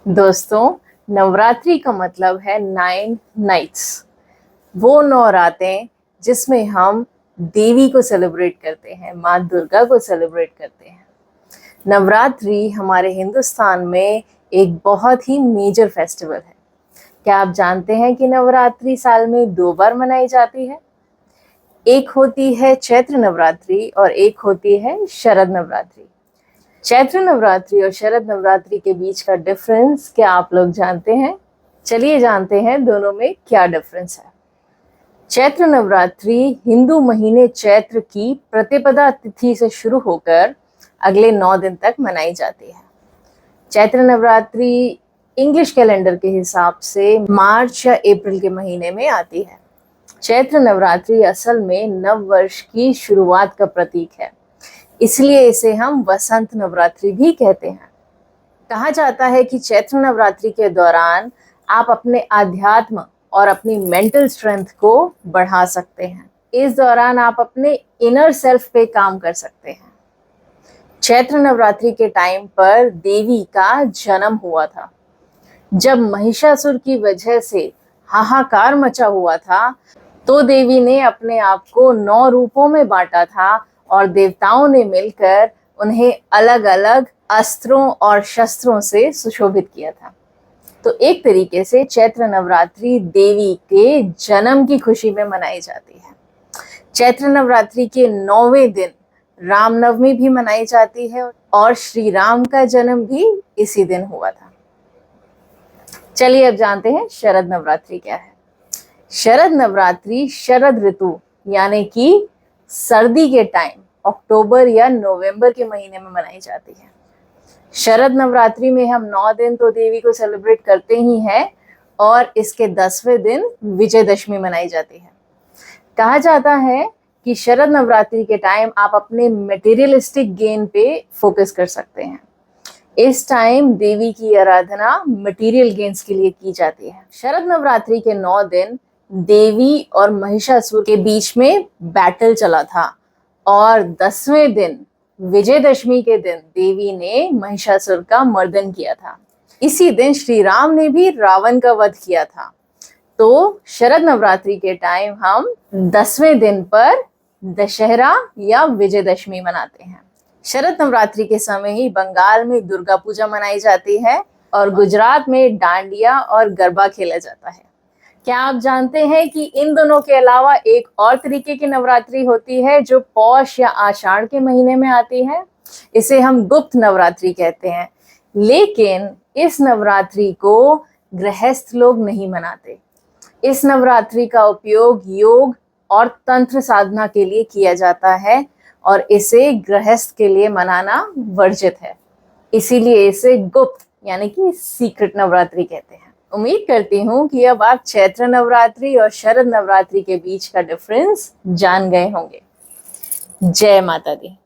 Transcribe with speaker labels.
Speaker 1: दोस्तों, नवरात्रि का मतलब है 9 नाइट्स। वो 9 रातें जिसमें हम देवी को सेलिब्रेट करते हैं, माँ दुर्गा को सेलिब्रेट करते हैं। नवरात्रि हमारे हिंदुस्तान में एक बहुत ही मेजर फेस्टिवल है। क्या आप जानते हैं कि नवरात्रि साल में 2 बार मनाई जाती है? एक होती है चैत्र नवरात्रि और एक होती है शरद नवरात्रि। चैत्र नवरात्रि और शरद नवरात्रि के बीच का डिफरेंस क्या आप लोग जानते हैं? चलिए जानते हैं दोनों में क्या डिफरेंस है। चैत्र नवरात्रि हिंदू महीने चैत्र की प्रतिपदा तिथि से शुरू होकर अगले 9 दिन तक मनाई जाती है। चैत्र नवरात्रि इंग्लिश कैलेंडर के हिसाब से मार्च या अप्रैल के महीने में आती है। चैत्र नवरात्रि असल में नव वर्ष की शुरुआत का प्रतीक है, इसलिए इसे हम वसंत नवरात्रि भी कहते हैं। कहा जाता है कि चैत्र नवरात्रि के दौरान आप अपने आध्यात्म और अपनी मेंटल स्ट्रेंथ को बढ़ा सकते हैं। इस दौरान आप अपने इनर सेल्फ पे काम कर सकते हैं। चैत्र नवरात्रि के टाइम पर देवी का जन्म हुआ था। जब महिषासुर की वजह से हाहाकार मचा हुआ था, तो देवी ने अपने आप को 9 रूपों में बांटा था और देवताओं ने मिलकर उन्हें अलग अलग अस्त्रों और शस्त्रों से सुशोभित किया था। तो एक तरीके से चैत्र नवरात्रि देवी के जन्म की खुशी में मनाई जाती है। चैत्र नवरात्रि के 9वें दिन रामनवमी भी मनाई जाती है और श्री राम का जन्म भी इसी दिन हुआ था। चलिए अब जानते हैं शरद नवरात्रि क्या है। शरद नवरात्रि शरद ऋतु यानी कि सर्दी के टाइम अक्टूबर या नवंबर के महीने में मनाई जाती है। शरद नवरात्रि में हम 9 दिन तो देवी को सेलिब्रेट करते ही हैं और इसके 10वें दिन विजयदशमी मनाई जाती है। कहा जाता है कि शरद नवरात्रि के टाइम आप अपने मटेरियलिस्टिक गेन पे फोकस कर सकते हैं। इस टाइम देवी की आराधना मटेरियल गेन्स के लिए की जाती है। शरद नवरात्रि के 9 दिन देवी और महिषासुर के बीच में बैटल चला था और 10वें दिन विजयदशमी के दिन देवी ने महिषासुर का मर्दन किया था। इसी दिन श्री राम ने भी रावण का वध किया था। तो शरद नवरात्रि के टाइम हम 10वें दिन पर दशहरा या विजयदशमी मनाते हैं। शरद नवरात्रि के समय ही बंगाल में दुर्गा पूजा मनाई जाती है और गुजरात में डांडिया और गरबा खेला जाता है। क्या आप जानते हैं कि इन दोनों के अलावा एक और तरीके की नवरात्रि होती है जो पौष या आषाढ़ के महीने में आती है? इसे हम गुप्त नवरात्रि कहते हैं। लेकिन इस नवरात्रि को गृहस्थ लोग नहीं मनाते। इस नवरात्रि का उपयोग योग और तंत्र साधना के लिए किया जाता है और इसे गृहस्थ के लिए मनाना वर्जित है। इसीलिए इसे गुप्त यानी कि सीक्रेट नवरात्रि कहते हैं। उम्मीद करती हूँ कि अब आप चैत्र नवरात्रि और शरद नवरात्रि के बीच का डिफरेंस जान गए होंगे। जय माता दी।